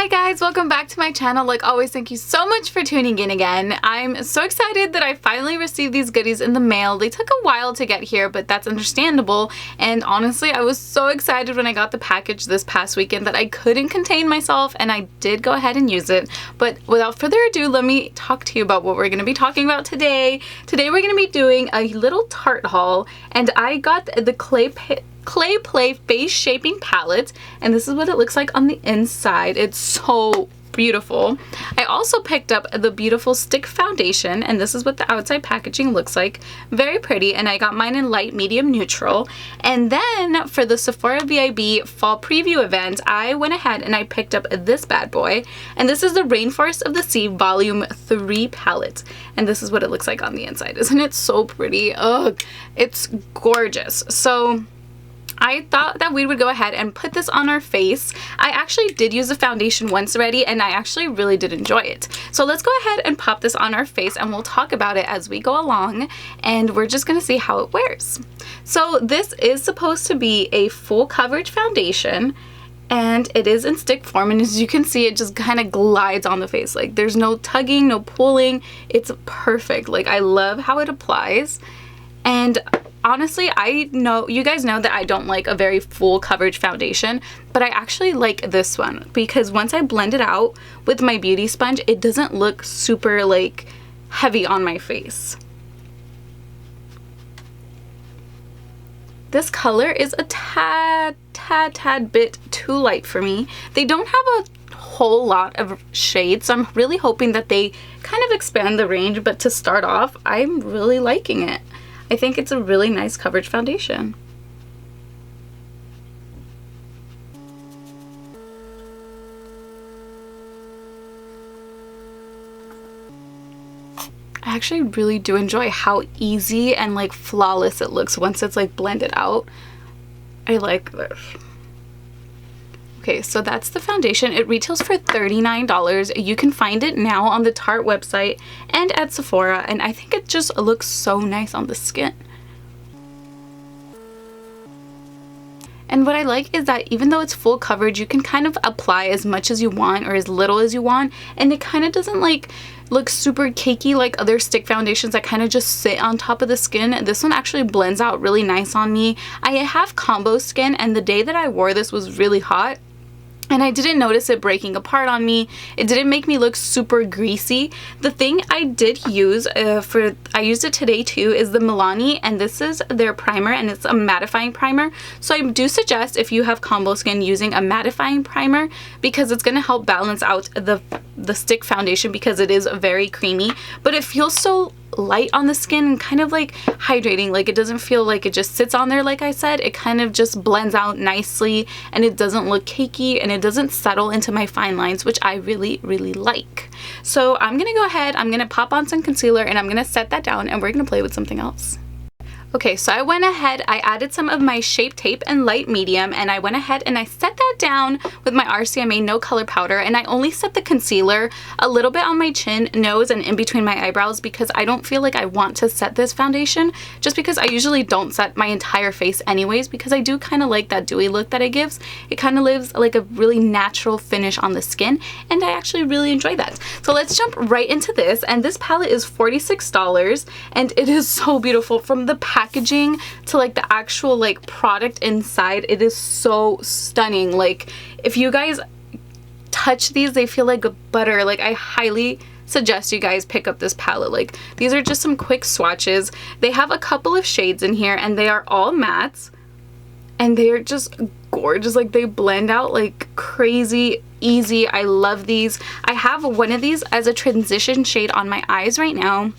Hi guys, welcome back to my channel. Like always, thank you so much for tuning in again. I'm so excited that I finally received these goodies in the mail. They took a while to get here, but that's understandable. And honestly, I was so excited when I got the package this past weekend that I couldn't contain myself, and I did go ahead and use it. But without further ado, let me talk to you about what we're going to be talking about today. Today we're going to be doing a little Tarte haul, and I got the Clay Play face shaping palette, and this is what it looks like on the inside. It's so beautiful. I also picked up the beautiful stick foundation, and this is what the outside packaging looks like. Very pretty, and I got mine in light, medium, neutral. And then for the Sephora VIB fall preview event, I went ahead and I picked up this bad boy, and this is the Rainforest of the Sea Volume 3 palette, and this is what it looks like on the inside. Isn't it so pretty? Ugh, it's gorgeous. So I thought that we would go ahead and put this on our face. I actually did use the foundation once already, and I actually really did enjoy it. So let's go ahead and pop this on our face, and we'll talk about it as we go along, and we're just gonna see how it wears. So this is supposed to be a full coverage foundation, and it is in stick form, and as you can see, it just kind of glides on the face. Like, there's no tugging, no pulling. It's perfect. Like, I love how it applies. And honestly, I know you guys know that I don't like a very full coverage foundation, but I actually like this one because once I blend it out with my beauty sponge, it doesn't look super like heavy on my face. This color is a tad bit too light for me. They don't have a whole lot of shades, so I'm really hoping that they kind of expand the range, but to start off, I'm really liking it. I think it's a really nice coverage foundation. I actually really do enjoy how easy and like flawless it looks once it's like blended out. I like this. Okay, so that's the foundation. It retails for $39. You can find it now on the Tarte website and at Sephora, and I think it just looks so nice on the skin. And what I like is that even though it's full coverage, you can kind of apply as much as you want or as little as you want, and it kind of doesn't like look super cakey like other stick foundations that kind of just sit on top of the skin. This one actually blends out really nice on me. I have combo skin, and the day that I wore this was really hot, and I didn't notice it breaking apart on me. It didn't make me look super greasy. The thing I did use, I used it today too, is the Milani, and this is their primer, and it's a mattifying primer. So I do suggest if you have combo skin using a mattifying primer, because it's going to help balance out the stick foundation because it is very creamy, but it feels so light on the skin and kind of like hydrating. Like, it doesn't feel like it just sits on there. Like I said, it kind of just blends out nicely, and it doesn't look cakey, and it doesn't settle into my fine lines, which I really like. So I'm gonna go ahead, I'm gonna pop on some concealer, and I'm gonna set that down, and we're gonna play with something else. Okay, so I went ahead, I added some of my Shape Tape in light medium, and I went ahead and I set that down with my RCMA No Color Powder, and I only set the concealer a little bit on my chin, nose, and in between my eyebrows because I don't feel like I want to set this foundation, just because I usually don't set my entire face anyways, because I do kind of like that dewy look that it gives. It kind of leaves like a really natural finish on the skin, and I actually really enjoy that. So let's jump right into this, and this palette is $46, and it is so beautiful. From the packaging to like the actual like product inside, it is so stunning. Like, if you guys touch these, they feel like butter. Like, I highly suggest you guys pick up this palette. Like, these are just some quick swatches. They have a couple of shades in here, and they are all mattes, and they are just gorgeous. Like, they blend out like crazy easy. I love these. I have one of these as a transition shade on my eyes right now.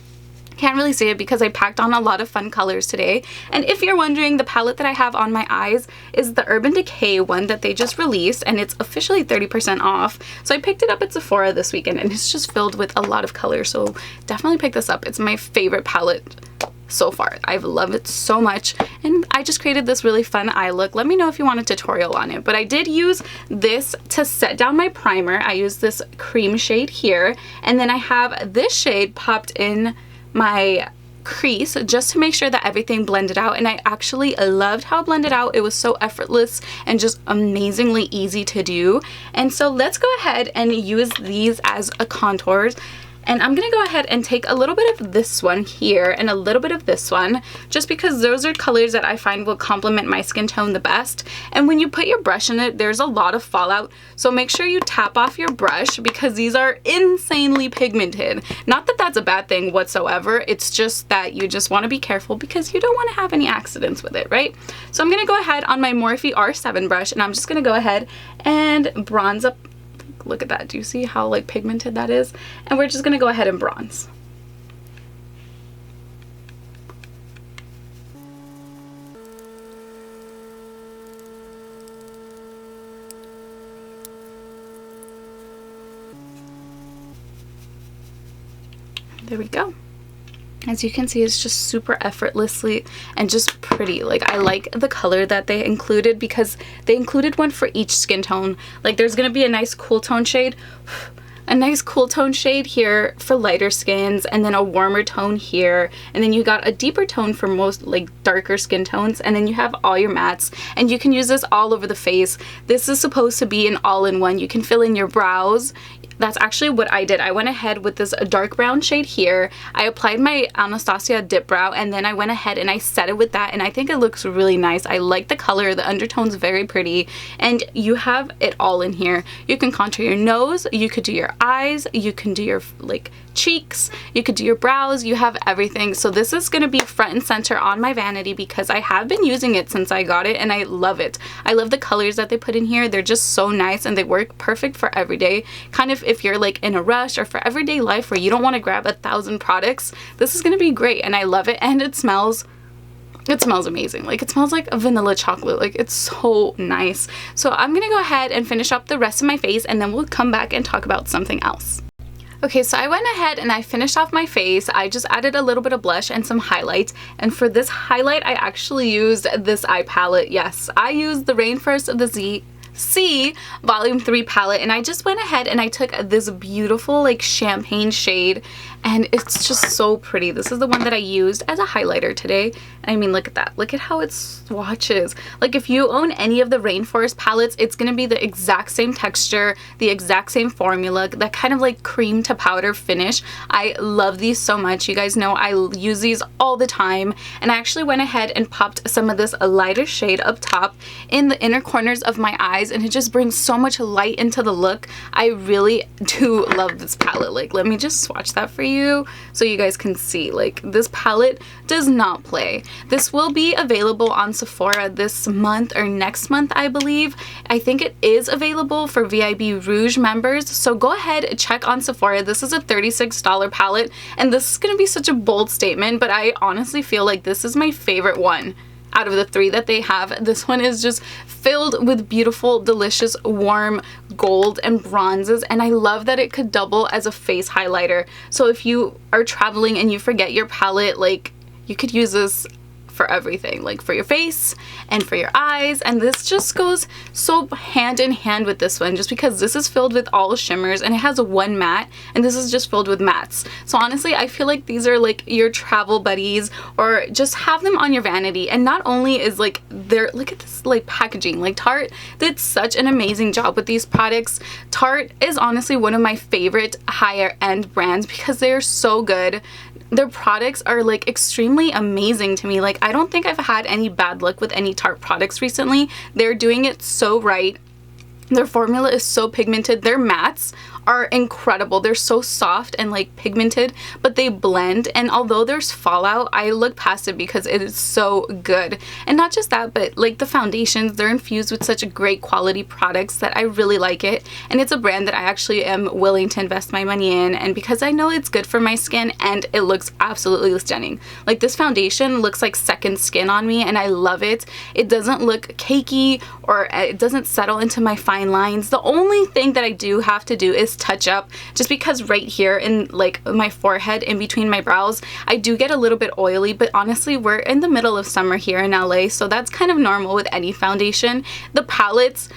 Can't really see it because I packed on a lot of fun colors today. And if you're wondering, the palette that I have on my eyes is the Urban Decay one that they just released, and it's officially 30% off. So I picked it up at Sephora this weekend, and it's just filled with a lot of colors, so definitely pick this up. It's my favorite palette so far. I've loved it so much, and I just created this really fun eye look. Let me know if you want a tutorial on it, but I did use this to set down my primer. I used this cream shade here, and then I have this shade popped in my crease just to make sure that everything blended out, and I actually loved how it blended out. It was so effortless and just amazingly easy to do. And so let's go ahead and use these as a contours. And I'm going to go ahead and take a little bit of this one here and a little bit of this one, just because those are colors that I find will complement my skin tone the best. And when you put your brush in it, there's a lot of fallout. So make sure you tap off your brush because these are insanely pigmented. Not that that's a bad thing whatsoever. It's just that you just want to be careful because you don't want to have any accidents with it, right? So I'm going to go ahead on my Morphe R7 brush and I'm just going to go ahead and bronze up. Look at that. Do you see how like pigmented that is? And we're just going to go ahead and bronze. There we go. As you can see, it's just super effortlessly and just pretty. Like, I like the color that they included because they included one for each skin tone. Like, there's gonna be a nice cool tone shade, here for lighter skins, and then a warmer tone here, and then you got a deeper tone for most like darker skin tones, and then you have all your mattes, and you can use this all over the face. This is supposed to be an all-in-one. You can fill in your brows. That's actually what I did. I went ahead with this dark brown shade here. I applied my Anastasia dip brow, and then I went ahead and I set it with that, and I think it looks really nice. I like the color. The undertone's very pretty, and you have it all in here. You can contour your nose, you could do your eyes, you can do your like cheeks, you could do your brows, you have everything. So this is going to be front and center on my vanity because I have been using it since I got it and I love it. I love the colors that they put in here. They're just so nice and they work perfect for everyday. Kind of if you're like in a rush or for everyday life where you don't want to grab 1,000 products, this is going to be great, and I love it. And it smells amazing. Like, it smells like a vanilla chocolate. Like, it's so nice. So I'm gonna go ahead and finish up the rest of my face, and then we'll come back and talk about something else. Okay, so I went ahead and I finished off my face. I just added a little bit of blush and some highlights, and for this highlight I actually used this eye palette. Yes, I used the Rainforest of the C Volume 3 palette, and I just went ahead and I took this beautiful like champagne shade, and it's just so pretty. This is the one that I used as a highlighter today. I mean, look at that. Look at how it swatches. Like, if you own any of the Rainforest palettes, it's going to be the exact same texture, the exact same formula, that kind of like cream to powder finish. I love these so much. You guys know I use these all the time, and I actually went ahead and popped some of this lighter shade up top in the inner corners of my eyes, and it just brings so much light into the look. I really do love this palette. Like, let me just swatch that for you so you guys can see. Like, this palette does not play. This will be available on Sephora this month or next month, I believe. I think it is available for VIB Rouge members, so go ahead and check on Sephora. This is a $36 palette, and this is gonna be such a bold statement, but I honestly feel like this is my favorite one out of the three that they have. This one is just filled with beautiful, delicious, warm gold and bronzes, and I love that it could double as a face highlighter. So if you are traveling and you forget your palette, like, you could use this for everything, like for your face and for your eyes. And this just goes so hand in hand with this one, just because this is filled with all shimmers and it has one matte, and this is just filled with mattes. So honestly, I feel like these are like your travel buddies, or just have them on your vanity. And not only is like look at this like packaging. Like, Tarte did such an amazing job with these products. Tarte is honestly one of my favorite higher end brands because they're so good. Their products are like extremely amazing to me. Like, I don't think I've had any bad luck with any Tarte products recently. They're doing it so right. Their formula is so pigmented. Their mattes are incredible. They're so soft and like pigmented, but they blend, and although there's fallout, I look past it because it is so good. And not just that, but like the foundations, they're infused with such great quality products that I really like it, and it's a brand that I actually am willing to invest my money in, and because I know it's good for my skin and it looks absolutely stunning. Like, this foundation looks like second skin on me, and I love it. It doesn't look cakey, or it doesn't settle into my fine lines. The only thing that I do have to do is touch up, just because right here in like my forehead in between my brows, I do get a little bit oily, but honestly, we're in the middle of summer here in LA, so that's kind of normal with any foundation. The palettes,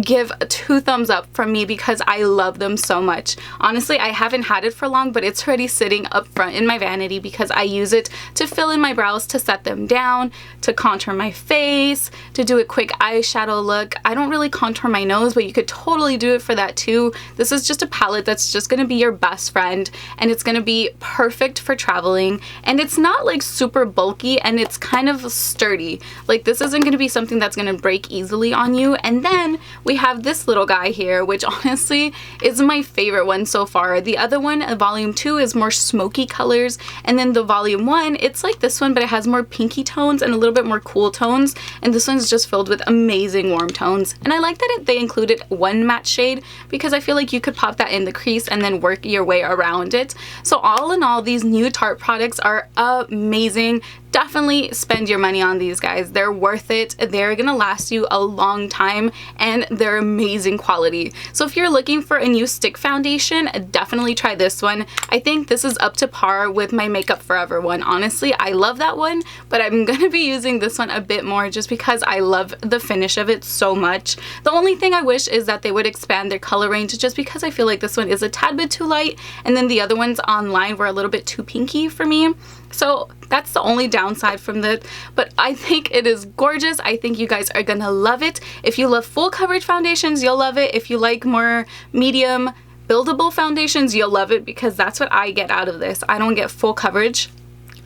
give 2 thumbs up from me because I love them so much. Honestly, I haven't had it for long, but it's already sitting up front in my vanity because I use it to fill in my brows, to set them down, to contour my face, to do a quick eyeshadow look. I don't really contour my nose, but you could totally do it for that too. This is just a palette that's just going to be your best friend, and it's going to be perfect for traveling, and it's not like super bulky, and it's kind of sturdy. Like, this isn't going to be something that's going to break easily on you. And then we have this little guy here, which honestly is my favorite one so far. The other one, volume 2, is more smoky colors, and then the volume 1, it's like this one, but it has more pinky tones and a little bit more cool tones, and this one's just filled with amazing warm tones. And I like that they included one matte shade because I feel like you could pop that in the crease and then work your way around it. So all in all, these new Tarte products are amazing. Definitely spend your money on these, guys. They're worth it. They're gonna last you a long time, and they're amazing quality. So if you're looking for a new stick foundation, definitely try this one. I think this is up to par with my Makeup Forever one. Honestly, I love that one, but I'm gonna be using this one a bit more just because I love the finish of it so much. The only thing I wish is that they would expand their color range, just because I feel like this one is a tad bit too light, and then the other ones online were a little bit too pinky for me. So that's the only downside from that, but I think it is gorgeous. I think you guys are gonna love it. If you love full coverage foundations, you'll love it. If you like more medium buildable foundations, you'll love it, because that's what I get out of this. I don't get full coverage,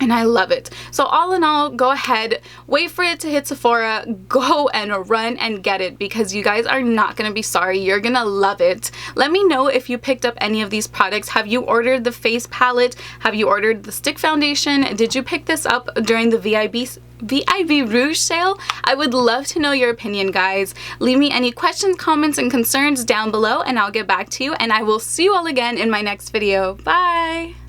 and I love it. So all in all, go ahead, wait for it to hit Sephora, go and run and get it, because you guys are not gonna be sorry. You're gonna love it. Let me know if you picked up any of these products. Have you ordered the face palette? Have you ordered the stick foundation? Did you pick this up during the VIB Rouge sale? I would love to know your opinion, guys. Leave me any questions, comments, and concerns down below, and I'll get back to you, and I will see you all again in my next video. Bye!